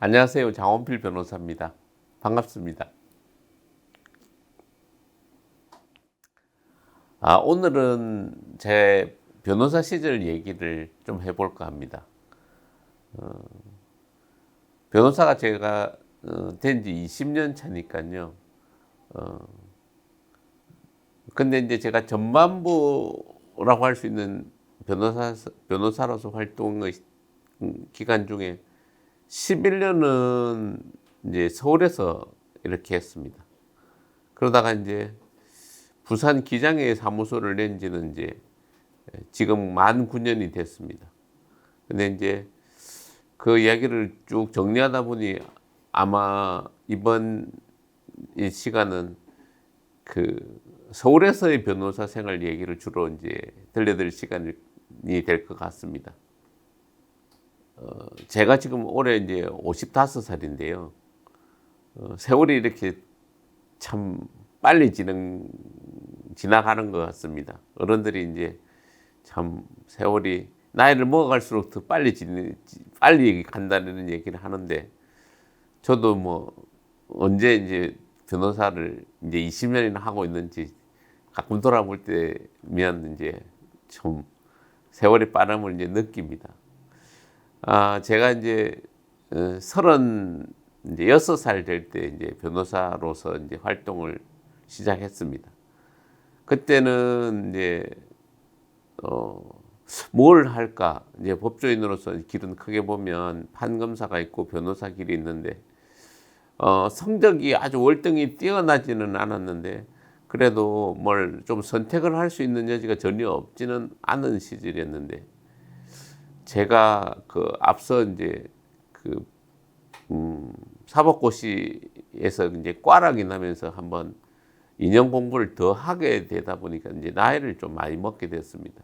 안녕하세요. 장원필 변호사입니다. 반갑습니다. 오늘은 제 변호사 시절 얘기를 좀 해볼까 합니다. 변호사가 제가 된 지 20년 차니까요. 근데 이제 제가 전반부라고 할 수 있는 변호사로서 활동의 기간 중에 11년은 이제 서울에서 이렇게 했습니다. 그러다가 이제 부산 기장에 사무소를 낸 지는 이제 지금 만 9년이 됐습니다. 근데 이제 그 이야기를 쭉 정리하다 보니 아마 이번 이 시간은 그 서울에서의 변호사 생활 얘기를 주로 이제 들려드릴 시간이 될 것 같습니다. 제가 지금 올해 이제 55살인데요. 세월이 이렇게 참 빨리 지나가는 것 같습니다. 어른들이 이제 참 세월이 나이를 먹어갈수록 더 빨리 간다는 얘기를 하는데, 저도 뭐 언제 이제 변호사를 이제 20년이나 하고 있는지 가끔 돌아볼 때면 이제 좀 세월의 빠름을 이제 느낍니다. 제가 이제 36살 될 때 이제 변호사로서 이제 활동을 시작했습니다. 그때는 이제 뭘 할까? 이제 법조인으로서 길은 크게 보면 판검사가 있고 변호사 길이 있는데, 성적이 아주 월등히 뛰어나지는 않았는데 그래도 뭘 좀 선택을 할 수 있는 여지가 전혀 없지는 않은 시절이었는데, 제가 그 앞서 이제 그 사법고시에서 이제 꽈락이 나면서 한번 2년 공부를 더 하게 되다 보니까 이제 나이를 좀 많이 먹게 됐습니다.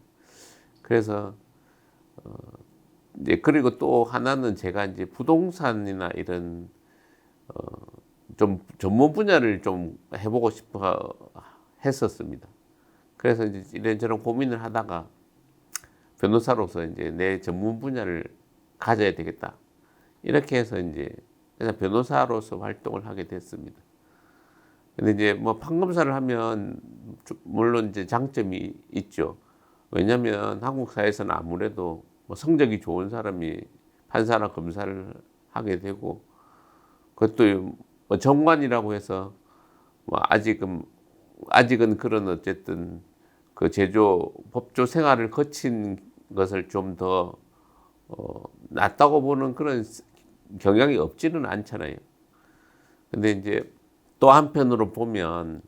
그래서 이제 그리고 또 하나는 제가 이제 부동산이나 이런 좀 전문 분야를 좀 해보고 싶어 했었습니다. 그래서 이제 이런저런 고민을 하다가 변호사로서 이제 내 전문 분야를 가져야 되겠다, 이렇게 해서 이제 그래서 변호사로서 활동을 하게 됐습니다. 근데 이제 뭐 판검사를 하면 물론 이제 장점이 있죠. 왜냐하면 한국 사회에서는 아무래도 뭐 성적이 좋은 사람이 판사나 검사를 하게 되고, 그것도 뭐 정관이라고 해서 뭐 아직은 그런 어쨌든 그 제조 법조 생활을 거친 것을 좀 더 낫다고 보는 그런 경향이 없지는 않잖아요. 근데 이제 또 한편으로 보면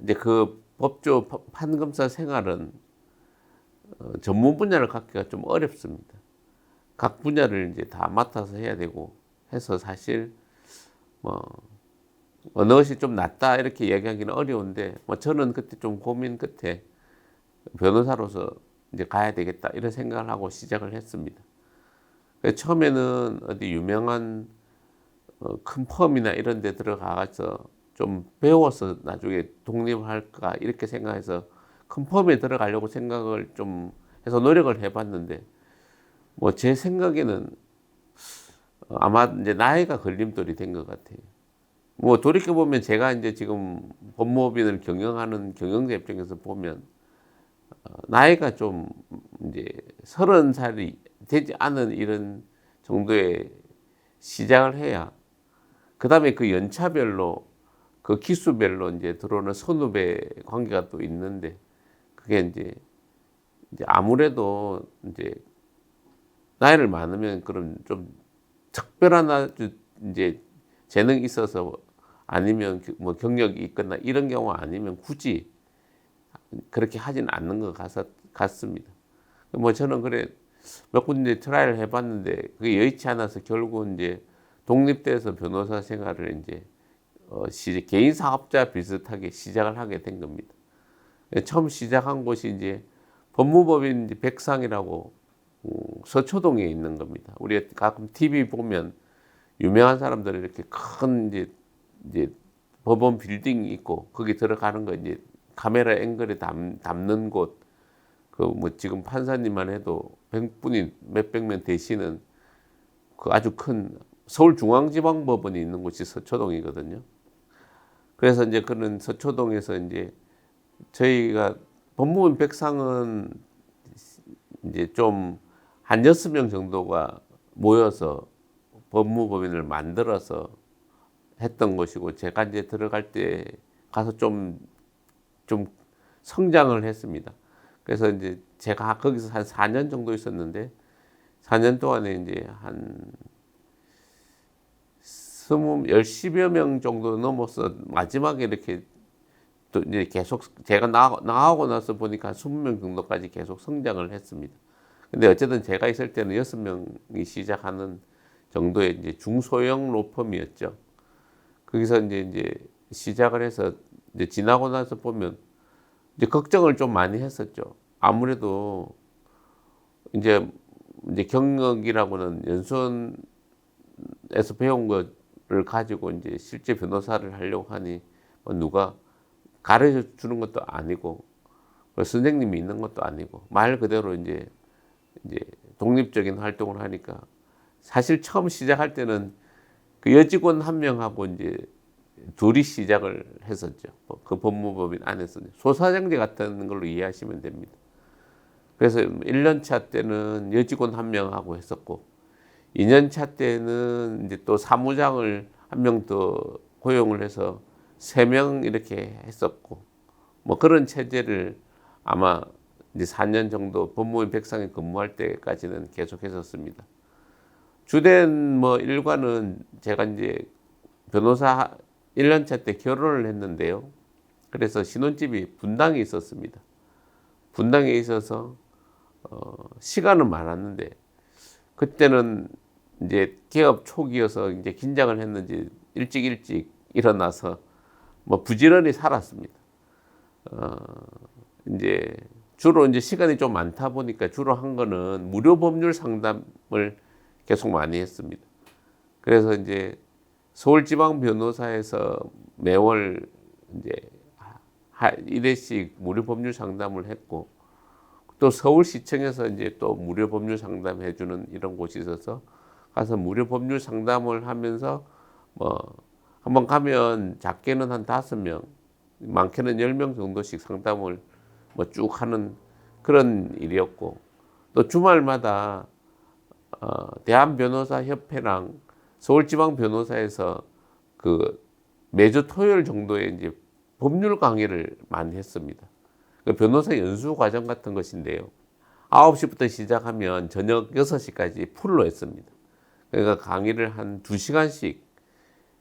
이제 그 법조 판검사 생활은 전문 분야를 갖기가 좀 어렵습니다. 각 분야를 이제 다 맡아서 해야 되고 해서 사실 뭐 어느 것이 좀 낫다 이렇게 얘기하기는 어려운데, 뭐 저는 그때 좀 고민 끝에 변호사로서 이제 가야 되겠다 이런 생각을 하고 시작을 했습니다. 처음에는 어디 유명한 큰 펌이나 이런 데 들어가서 좀 배워서 나중에 독립을 할까 이렇게 생각해서 큰 펌에 들어가려고 생각을 좀 해서 노력을 해봤는데, 뭐 제 생각에는 아마 이제 나이가 걸림돌이 된 것 같아요. 뭐 돌이켜보면 제가 이제 지금 법무법인을 경영하는 경영자 입장에서 보면 나이가 좀 이제 30살이 되지 않은 이런 정도의 시작을 해야 그 다음에 그 연차별로 그 기수별로 이제 들어오는 선후배 관계가 또 있는데, 그게 이제 아무래도 이제 나이를 많으면 그런 좀 특별한 아주 이제 재능이 있어서 아니면 뭐 경력이 있거나 이런 경우 아니면 굳이 그렇게 하지는 않는 것 같습니다. 뭐 저는 그래 몇 군데 트라이를 해봤는데 그게 여의치 않아서 결국은 이제 독립돼서 변호사 생활을 이제 개인 사업자 비슷하게 시작을 하게 된 겁니다. 처음 시작한 곳이 이제 법무법인 이제 백상이라고 서초동에 있는 겁니다. 우리가 가끔 TV 보면 유명한 사람들이 이렇게 큰 이제 법원 빌딩이 있고 거기 들어가는 거 이제 카메라 앵글에 담는 곳, 그 뭐 지금 판사님만 해도 100분이 몇백 명 되시는 그 아주 큰 서울중앙지방법원이 있는 곳이 서초동이거든요. 그래서 이제 그런 서초동에서 이제 저희가 법무부 백상은 이제 좀 한 6명 정도가 모여서 법무법인을 만들어서 했던 것이고, 제가 이제 들어갈 때 가서 좀 성장을 했습니다. 그래서 이제 제가 거기서 한 4년 정도 있었는데, 4년 동안에 이제 한 10여 명 정도 넘어서 마지막에 이렇게 또 이제 계속 제가 나가고 나서 보니까 20명 정도까지 계속 성장을 했습니다. 근데 어쨌든 제가 있을 때는 6명이 시작하는 정도의 이제 중소형 로펌이었죠. 거기서 이제 시작을 해서 이제 지나고 나서 보면 이제 걱정을 좀 많이 했었죠. 아무래도 이제 경력이라고는 연수원에서 배운 것을 가지고 이제 실제 변호사를 하려고 하니 뭐 누가 가르쳐 주는 것도 아니고 선생님이 있는 것도 아니고 말 그대로 이제 독립적인 활동을 하니까, 사실 처음 시작할 때는 그 여직원 한 명하고 이제 둘이 시작을 했었죠. 그 법무법인 안에서 소사장제 같은 걸로 이해하시면 됩니다. 그래서 1년 차 때는 여직원 한 명하고 했었고, 2년 차 때는 이제 또 사무장을 한 명 더 고용을 해서 3명 이렇게 했었고, 뭐 그런 체제를 아마 이제 4년 정도 법무법인 백상에 근무할 때까지는 계속 했었습니다. 주된 뭐 일과는 제가 이제 변호사 1년 차 때 결혼을 했는데요. 그래서 신혼집이 분당에 있었습니다. 분당에 있어서 시간은 많았는데, 그때는 이제 개업 초기여서 이제 긴장을 했는지 일찍 일어나서 뭐 부지런히 살았습니다. 이제 주로 이제 시간이 좀 많다 보니까 주로 한 거는 무료 법률 상담을 계속 많이 했습니다. 그래서 이제 서울지방변호사에서 매월 이제 1회씩 무료 법률 상담을 했고, 또 서울시청에서 이제 또 무료 법률 상담 해주는 이런 곳이 있어서 가서 무료 법률 상담을 하면서 뭐 한번 가면 작게는 한 5명, 많게는 10명 정도씩 상담을 뭐 쭉 하는 그런 일이었고, 또 주말마다 대한변호사협회랑 서울지방변호사에서 그 매주 토요일 정도에 이제 법률 강의를 많이 했습니다. 그 변호사 연수 과정 같은 것인데요. 9시부터 시작하면 저녁 6시까지 풀로 했습니다. 그러니까 강의를 한 2시간씩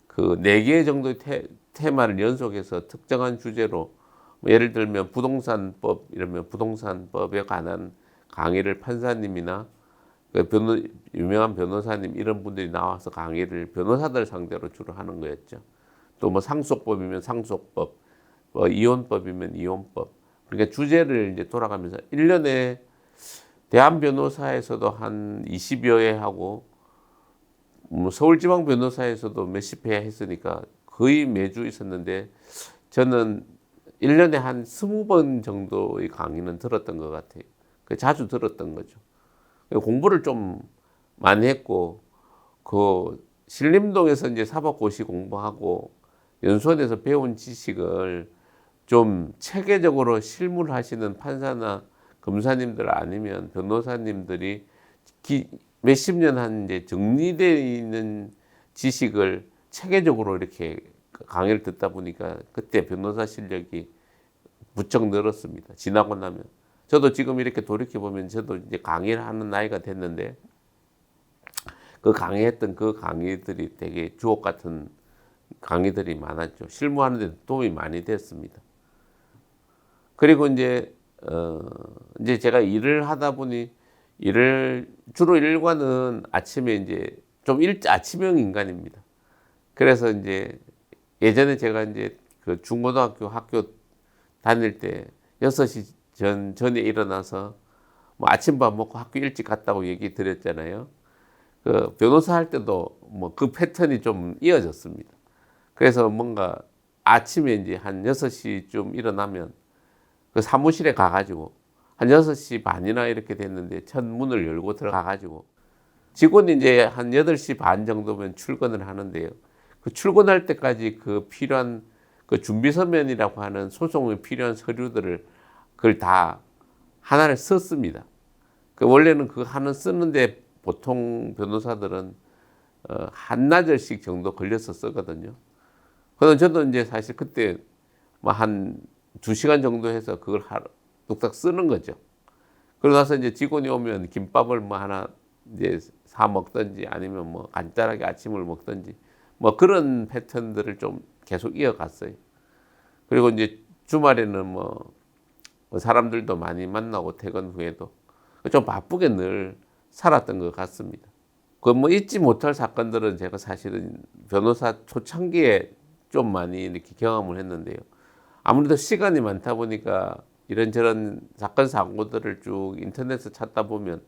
그 4개 정도의 테마를 연속해서 특정한 주제로, 뭐 예를 들면 부동산법 이러면 부동산법에 관한 강의를 판사님이나 그 유명한 변호사님 이런 분들이 나와서 강의를 변호사들 상대로 주로 하는 거였죠. 또 뭐 상속법이면 상속법, 뭐 이혼법이면 이혼법. 그러니까 주제를 이제 돌아가면서 1년에 대한변호사에서도 한 20여 회 하고, 뭐 서울지방변호사에서도 몇십 회 했으니까 거의 매주 있었는데, 저는 1년에 한 20번 정도의 강의는 들었던 것 같아요. 자주 들었던 거죠. 공부를 좀 많이 했고, 그 신림동에서 이제 사법고시 공부하고 연수원에서 배운 지식을 좀 체계적으로 실무하시는 판사나 검사님들 아니면 변호사님들이 몇십 년 한 이제 정리되어 있는 지식을 체계적으로 이렇게 강의를 듣다 보니까 그때 변호사 실력이 무척 늘었습니다. 지나고 나면. 저도 지금 이렇게 돌이켜 보면 저도 이제 강의를 하는 나이가 됐는데, 그 강의했던 그 강의들이 되게 주옥 같은 강의들이 많았죠. 실무하는 데 도움이 많이 됐습니다. 그리고 이제 제가 일을 하다 보니 주로 일과는 아침에 이제 좀 아침형 인간입니다. 그래서 이제 예전에 제가 이제 그 중고등학교 학교 다닐 때 6시 전에 일어나서 뭐 아침밥 먹고 학교 일찍 갔다고 얘기 드렸잖아요. 그 변호사 할 때도 뭐 그 패턴이 좀 이어졌습니다. 그래서 뭔가 아침에 이제 한 6시쯤 일어나면 그 사무실에 가가지고 한 6시 반이나 이렇게 됐는데 첫 문을 열고 들어가가지고 직원이 이제 한 8시 반 정도면 출근을 하는데요. 그 출근할 때까지 그 필요한 그 준비 서면이라고 하는 소송에 필요한 서류들을 그걸 다 하나를 썼습니다. 그 원래는 그 하나 쓰는데 보통 변호사들은 한나절씩 정도 걸려서 쓰거든요. 그래서 저도 이제 사실 그때 뭐 한 2시간 정도 해서 그걸 뚝딱 쓰는 거죠. 그러고 나서 이제 직원이 오면 김밥을 뭐 하나 이제 사 먹든지 아니면 뭐 간단하게 아침을 먹든지 뭐 그런 패턴들을 좀 계속 이어갔어요. 그리고 이제 주말에는 뭐 사람들도 많이 만나고 퇴근 후에도 좀 바쁘게 늘 살았던 것 같습니다. 그 뭐 잊지 못할 사건들은 제가 사실은 변호사 초창기에 좀 많이 이렇게 경험을 했는데요. 아무래도 시간이 많다 보니까 이런저런 사건 사고들을 쭉 인터넷에 찾다 보면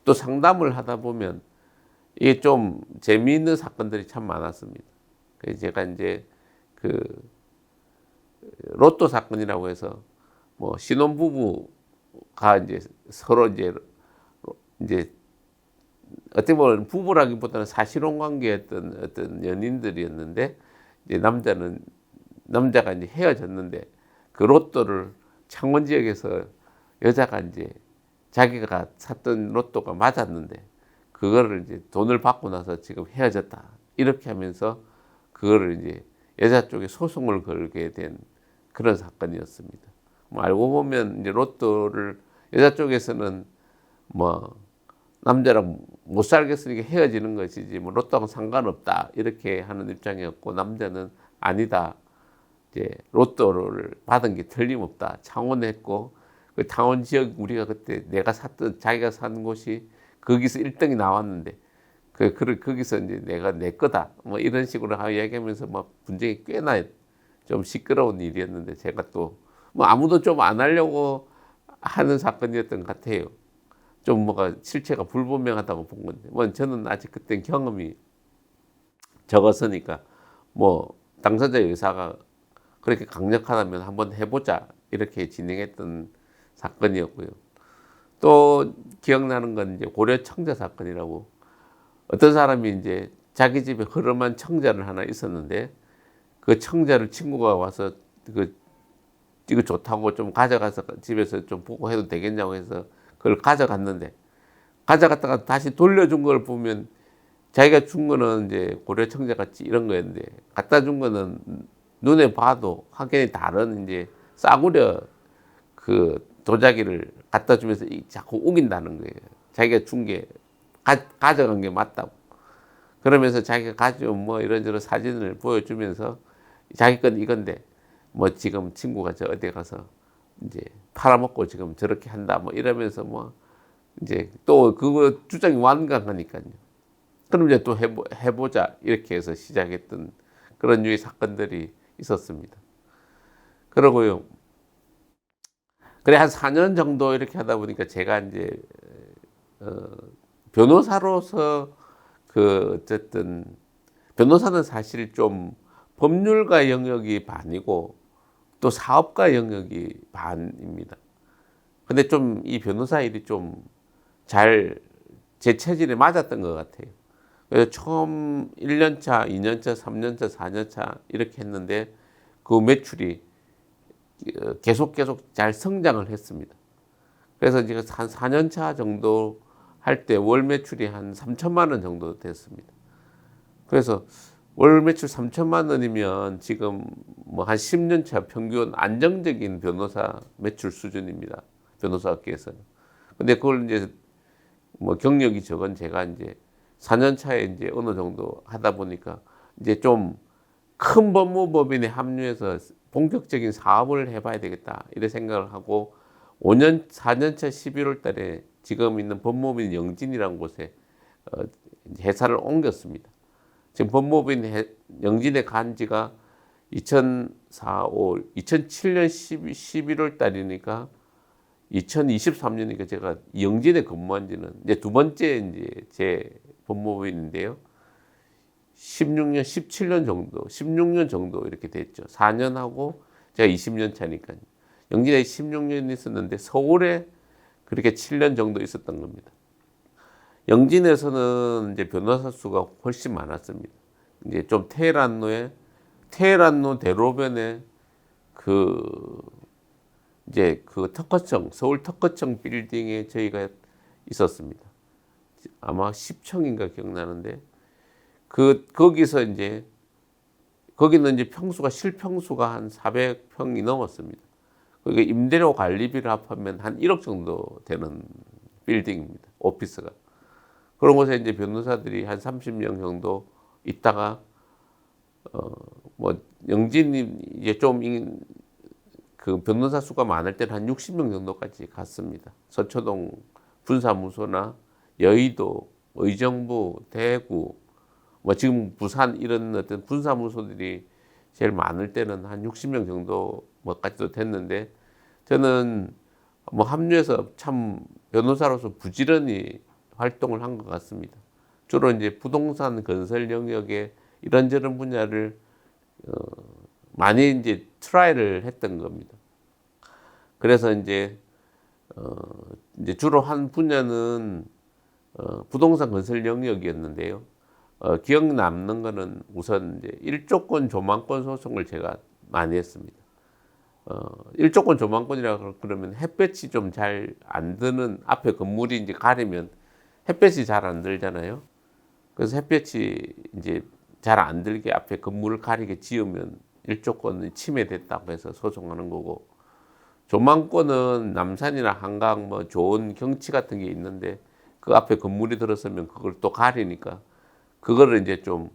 또 상담을 하다 보면 이게 좀 재미있는 사건들이 참 많았습니다. 그래서 제가 이제 그 로또 사건이라고 해서 뭐 신혼부부가 이제 서로 이제 어떻게 보면 부부라기보다는 사실혼 관계였던 어떤 연인들이었는데 이제 남자가 이제 헤어졌는데 그 로또를 창원 지역에서 여자가 이제 자기가 샀던 로또가 맞았는데 그거를 이제 돈을 받고 나서 지금 헤어졌다 이렇게 하면서 그거를 이제 여자 쪽에 소송을 걸게 된 그런 사건이었습니다. 뭐 알고 보면 이제 로또를 여자 쪽에서는 뭐 남자랑 못 살겠으니까 헤어지는 것이지 뭐 로또하고 상관없다 이렇게 하는 입장이었고 남자는 아니다. 이제 로또를 받은 게 틀림없다. 창원했고 그 창원 지역 우리가 그때 내가 샀던 자기가 산 곳이 거기서 1등이 나왔는데 거기서 이제 내가 내 거다. 뭐 이런 식으로 이야기하면서 막 분쟁이 꽤나 좀 시끄러운 일이었는데 제가 또 뭐 아무도 좀 안 하려고 하는 사건이었던 것 같아요. 좀 뭐가 실체가 불분명하다고 본 건데 뭐 저는 아직 그때 경험이 적었으니까 뭐 당사자의 의사가 그렇게 강력하다면 한번 해보자 이렇게 진행했던 사건이었고요. 또 기억나는 건 이제 고려 청자 사건이라고 어떤 사람이 이제 자기 집에 허름한 청자를 하나 있었는데 그 청자를 친구가 와서 이거 좋다고 좀 가져가서 집에서 좀 보고 해도 되겠냐고 해서 그걸 가져갔는데 가져갔다가 다시 돌려준 걸 보면 자기가 준 거는 이제 고려 청자 같이 이런 거였는데 갖다 준 거는 눈에 봐도 확연히 다른 이제 싸구려 그 도자기를 갖다 주면서 자꾸 우긴다는 거예요. 자기가 준 게 가져간 게 맞다고. 그러면서 자기가 가져온 뭐 이런저런 사진을 보여주면서 자기 건 이건데 뭐 지금 친구가 저 어디 가서 이제 팔아먹고 지금 저렇게 한다 뭐 이러면서 뭐 이제 또 그거 주장이 완강하니까요. 그럼 이제 또 해보자 이렇게 해서 시작했던 그런 유의 사건들이 있었습니다. 그러고요. 그래 한 4년 정도 이렇게 하다 보니까 제가 이제 변호사로서 그 어쨌든 변호사는 사실 좀 법률가 영역이 반이고 또 사업가 영역이 반입니다. 근데 좀 이 변호사 일이 좀 잘 제 체질에 맞았던 것 같아요. 그래서 처음 1년차, 2년차, 3년차, 4년차 이렇게 했는데 그 매출이 계속 잘 성장을 했습니다. 그래서 지금 한 4년차 정도 할 때 월 매출이 한 3천만 원 정도 됐습니다. 그래서 월 매출 3천만 원이면 지금 뭐 한 10년차 평균 안정적인 변호사 매출 수준입니다. 변호사 업계에서는. 근데 그걸 이제 뭐 경력이 적은 제가 이제 4년 차에 이제 어느 정도 하다 보니까 이제 좀 큰 법무법인에 합류해서 본격적인 사업을 해봐야 되겠다 이런 생각을 하고 4년 차 11월 달에 지금 있는 법무법인 영진이라는 곳에 회사를 옮겼습니다. 지금 법무법인 영진에 간 지가 2007년 11월 달이니까 2023년이니까 제가 영진에 근무한 지는 이제 두 번째 이제 제 법무법인인데요. 16년 정도 이렇게 됐죠. 4년하고 제가 20년 차니까요. 영진에 16년 있었는데 서울에 그렇게 7년 정도 있었던 겁니다. 영진에서는 이제 변호사 수가 훨씬 많았습니다. 이제 좀 테헤란로 대로변에 그 이제 그 특허청, 서울 특허청 빌딩에 저희가 있었습니다. 아마 10층인가 기억나는데 거기서 이제 거기는 이제 평수가 실평수가 한 400평이 넘었습니다. 그게 임대료 관리비를 합하면 한 1억 정도 되는 빌딩입니다. 오피스가. 그런 곳에 이제 변호사들이 한 30명 정도 있다가 뭐 영진이 이제 좀 그 변호사 수가 많을 때는 한 60명 정도까지 갔습니다. 서초동 분사무소나 여의도, 의정부, 대구, 뭐 지금 부산 이런 어떤 분사무소들이 제일 많을 때는 한 60명 정도 뭐까지도 됐는데 저는 뭐 합류해서 참 변호사로서 부지런히 활동을 한 것 같습니다. 주로 이제 부동산 건설 영역에 이런저런 분야를 많이 이제 트라이를 했던 겁니다. 그래서 이제 주로 한 분야는 부동산 건설 영역이었는데요. 기억 남는 거는 우선 이제 일조권 조망권 소송을 제가 많이 했습니다. 일조권 조망권이라 그러면 햇볕이 좀 잘 안 드는 앞에 건물이 이제 가리면 햇볕이 잘 안 들잖아요. 그래서 햇볕이 이제 잘 안 들게 앞에 건물을 가리게 지으면 일조권이 침해됐다고 해서 소송하는 거고, 조망권은 남산이나 한강 뭐 좋은 경치 같은 게 있는데 그 앞에 건물이 들어서면 그걸 또 가리니까 그거를 이제 좀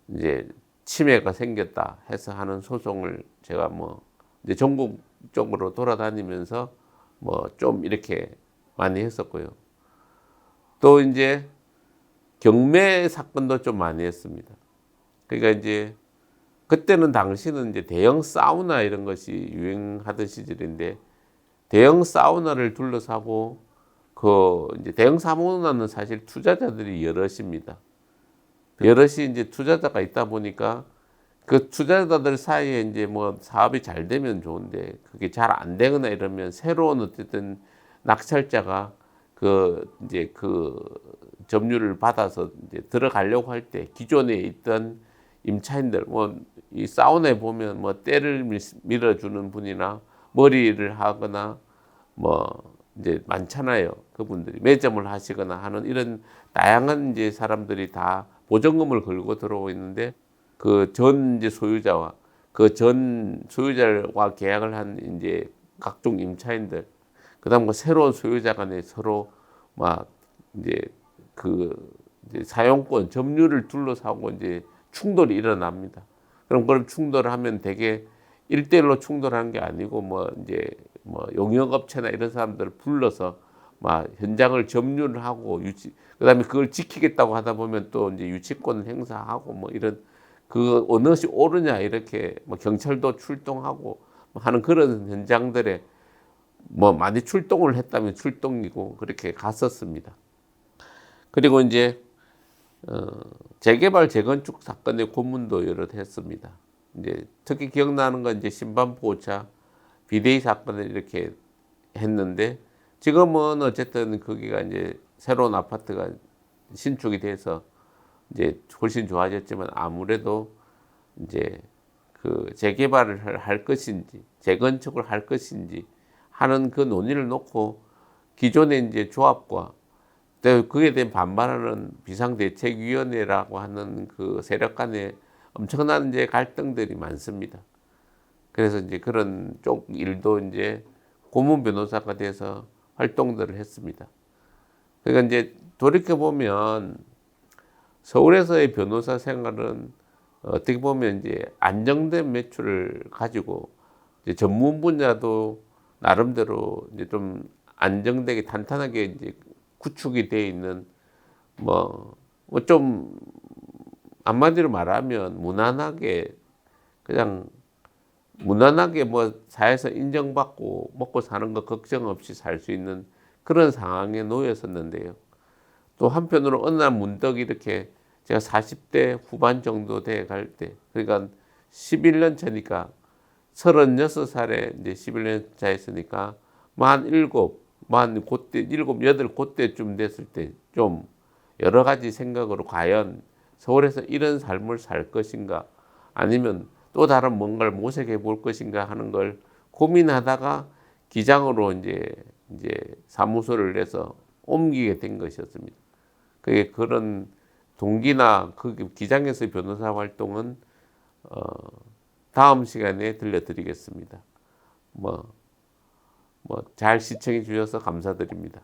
이제 침해가 생겼다 해서 하는 소송을 제가 뭐 이제 전국적으로 돌아다니면서 뭐 좀 이렇게 많이 했었고요. 또 이제 경매 사건도 좀 많이 했습니다. 그러니까 이제 그때는 당시는 이제 대형 사우나 이런 것이 유행하던 시절인데 대형 사우나를 둘러싸고 그 이제 대형 사우나는 사실 투자자들이 여럿입니다. 여럿이 이제 투자자가 있다 보니까 그 투자자들 사이에 이제 뭐 사업이 잘 되면 좋은데 그게 잘 안 되거나 이러면 새로운 어쨌든 낙찰자가 그 이제 그 점유를 받아서 이제 들어가려고 할 때 기존에 있던 임차인들 뭐 이 사우나에 보면 뭐 때를 밀어주는 분이나 머리를 하거나 뭐 이제 많잖아요. 그분들이 매점을 하시거나 하는 이런 다양한 이제 사람들이 다 보증금을 걸고 들어오고 있는데 그 전 이제 소유자와 그 전 소유자와 계약을 한 이제 각종 임차인들, 그다음 그 새로운 소유자 간에 서로 막 이제 그 이제 사용권 점유를 둘러싸고 이제 충돌이 일어납니다. 그럼 그런 충돌을 하면 되게 1대1로 충돌하는 게 아니고 뭐 이제 뭐 용역업체나 이런 사람들을 불러서 막 현장을 점유를 하고 그다음에 그걸 지키겠다고 하다 보면 또 이제 유치권을 행사하고 뭐 이런 그 어느 것이 옳으냐 이렇게 뭐 경찰도 출동하고 하는 그런 현장들에 뭐 많이 출동을 했다면 출동이고 그렇게 갔었습니다. 그리고 이제 재개발 재건축 사건의 고문도 여럿 했습니다. 이제 특히 기억나는 건 이제 신반포차 비대위 사건을 이렇게 했는데 지금은 어쨌든 거기가 이제 새로운 아파트가 신축이 돼서 이제 훨씬 좋아졌지만 아무래도 이제 그 재개발을 할 것인지 재건축을 할 것인지 하는 그 논의를 놓고 기존의 이제 조합과 그에 대해 반발하는 비상대책위원회라고 하는 그 세력 간에 엄청난 이제 갈등들이 많습니다. 그래서 이제 그런 쪽 일도 이제 고문 변호사가 돼서 활동들을 했습니다. 그러니까 이제 돌이켜 보면 서울에서의 변호사 생활은 어떻게 보면 이제 안정된 매출을 가지고 이제 전문 분야도 나름대로 이제 좀 안정되게 탄탄하게 이제 구축이 돼 있는 뭐 좀 한마디로 말하면 무난하게 그냥 무난하게 뭐 사회에서 인정받고 먹고 사는 거 걱정 없이 살 수 있는 그런 상황에 놓였었는데요. 또 한편으로 어느 날 문득 이렇게 제가 40대 후반 정도 돼 갈 때, 그러니까 11년 차니까 36살에 이제 11년 차였으니까 만 그때 7, 8 그때쯤 됐을 때 좀 여러 가지 생각으로 과연 서울에서 이런 삶을 살 것인가 아니면 또 다른 뭔가를 모색해 볼 것인가 하는 걸 고민하다가 기장으로 이제 사무소를 내서 옮기게 된 것이었습니다. 그게 그런 동기나 그 기장에서의 변호사 활동은 다음 시간에 들려드리겠습니다. 잘 시청해 주셔서 감사드립니다.